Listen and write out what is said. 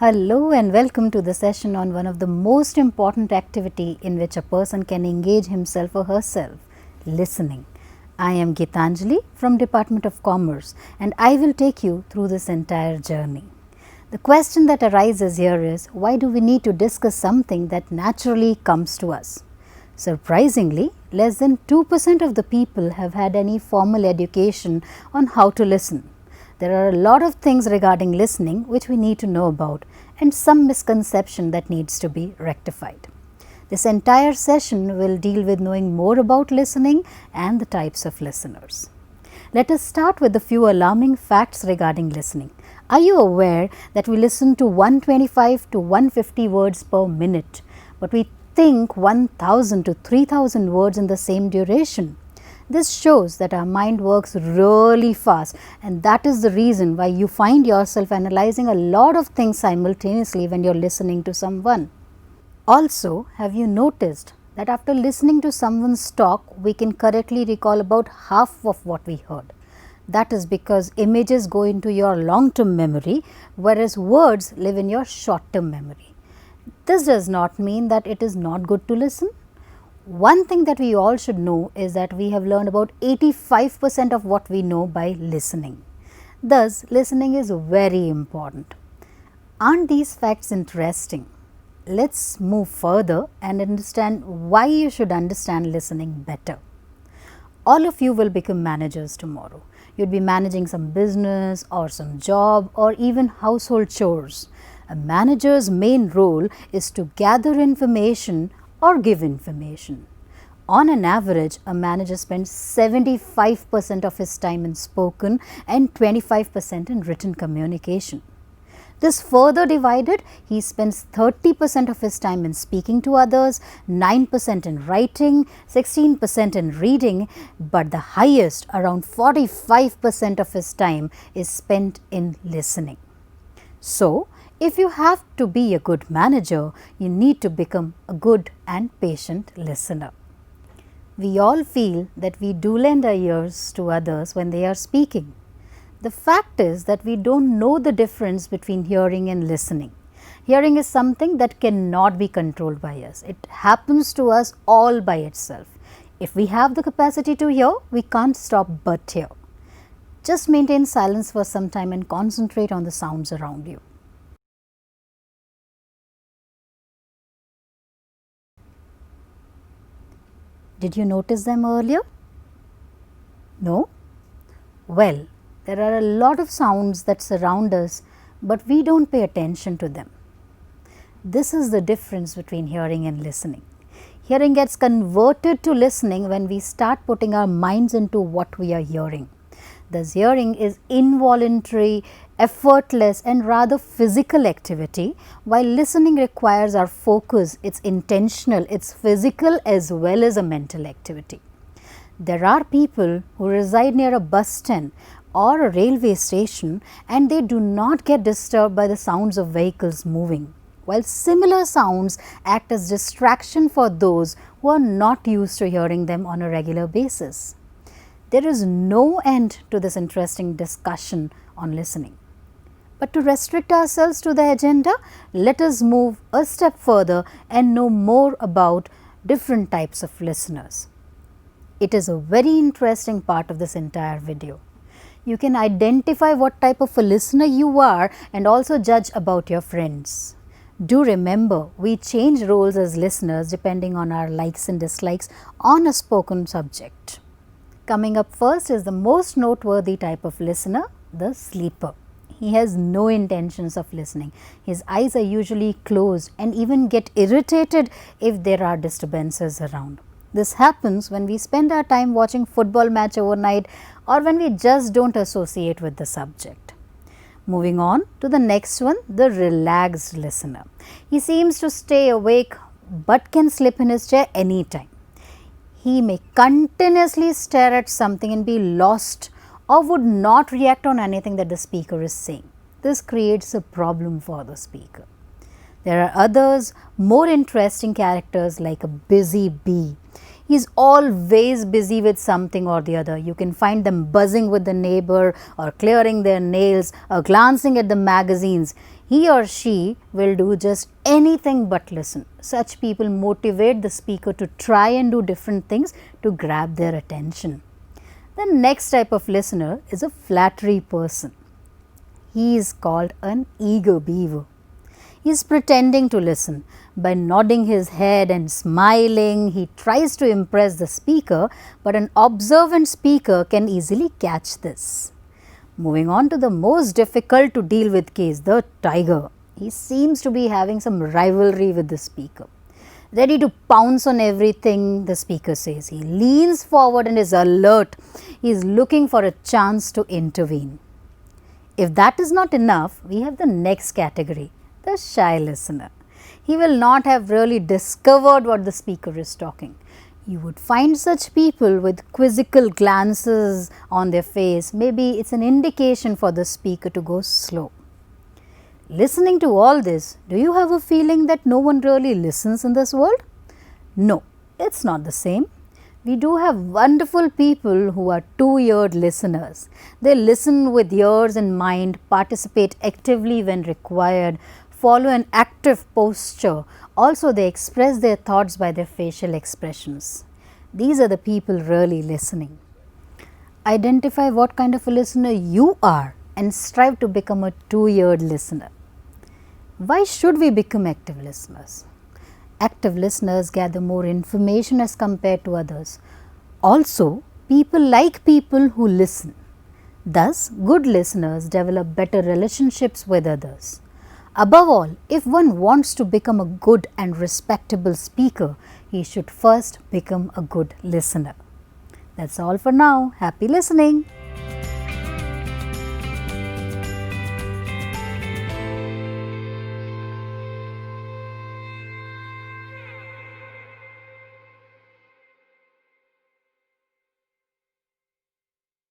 Hello and welcome to the session on one of the most important activity in which a person can engage himself or herself, listening. I am Geetanjali from Department of Commerce and I will take you through this entire journey. The question that arises here is, why do we need to discuss something that naturally comes to us? Surprisingly, less than 2% of the people have had any formal education on how to listen. There are a lot of things regarding listening which we need to know about and some misconception that needs to be rectified. This entire session will deal with knowing more about listening and the types of listeners. Let us start with a few alarming facts regarding listening. Are you aware that we listen to 125 to 150 words per minute, but we think 1000 to 3000 words in the same duration? This shows that our mind works really fast, and that is the reason why you find yourself analyzing a lot of things simultaneously when you are listening to someone. Also, have you noticed that after listening to someone's talk, we can correctly recall about half of what we heard? That is because images go into your long-term memory, whereas words live in your short-term memory. This does not mean that it is not good to listen. One thing that we all should know is that we have learned about 85% of what we know by listening. Thus, listening is very important. Aren't these facts interesting? Let's move further and understand why you should understand listening better. All of you will become managers tomorrow. You'd be managing some business or some job or even household chores. A manager's main role is to gather information or give information. On an average, a manager spends 75% of his time in spoken and 25% in written communication. This further divided, he spends 30% of his time in speaking to others, 9% in writing, 16% in reading, but the highest, around 45% of his time is spent in listening. So, if you have to be a good manager, you need to become a good and patient listener. We all feel that we do lend our ears to others when they are speaking. The fact is that we don't know the difference between hearing and listening. Hearing is something that cannot be controlled by us. It happens to us all by itself. If we have the capacity to hear, we can't stop but hear. Just maintain silence for some time and concentrate on the sounds around you. Did you notice them earlier? No? Well, there are a lot of sounds that surround us, but we don't pay attention to them. This is the difference between hearing and listening. Hearing gets converted to listening when we start putting our minds into what we are hearing. Thus, hearing is involuntary, effortless and rather physical activity, while listening requires our focus, it's intentional, it's physical as well as a mental activity. There are people who reside near a bus stand or a railway station and they do not get disturbed by the sounds of vehicles moving, while similar sounds act as distraction for those who are not used to hearing them on a regular basis. There is no end to this interesting discussion on listening. But to restrict ourselves to the agenda, let us move a step further and know more about different types of listeners. It is a very interesting part of this entire video. You can identify what type of a listener you are and also judge about your friends. Do remember, we change roles as listeners depending on our likes and dislikes on a spoken subject. Coming up first is the most noteworthy type of listener, the sleeper. He has no intentions of listening. His eyes are usually closed and even get irritated if there are disturbances around. This happens when we spend our time watching football match overnight or when we just don't associate with the subject. Moving on to the next one, the relaxed listener. He seems to stay awake but can slip in his chair anytime. He may continuously stare at something and be lost or would not react on anything that the speaker is saying. This creates a problem for the speaker. There are others, more interesting characters like a busy bee. He is always busy with something or the other. You can find them buzzing with the neighbor or clearing their nails or glancing at the magazines. He or she will do just anything but listen. Such people motivate the speaker to try and do different things to grab their attention. The next type of listener is a flattery person. He is called an eager beaver. He is pretending to listen. By nodding his head and smiling, he tries to impress the speaker, but an observant speaker can easily catch this. Moving on to the most difficult to deal with case, the tiger. He seems to be having some rivalry with the speaker. Ready to pounce on everything the speaker says. He leans forward and is alert. He is looking for a chance to intervene. If that is not enough, we have the next category, the shy listener. He will not have really discovered what the speaker is talking. You would find such people with quizzical glances on their face. Maybe it's an indication for the speaker to go slow. Listening to all this, do you have a feeling that no one really listens in this world? No, it's not the same. We do have wonderful people who are two-eared listeners. They listen with ears in mind, participate actively when required, follow an active posture. Also, they express their thoughts by their facial expressions. These are the people really listening. Identify what kind of a listener you are and strive to become a two-eared listener. Why should we become active listeners? Active listeners gather more information as compared to others. Also, people like people who listen. Thus, good listeners develop better relationships with others. Above all, if one wants to become a good and respectable speaker, he should first become a good listener. That's all for now. Happy listening.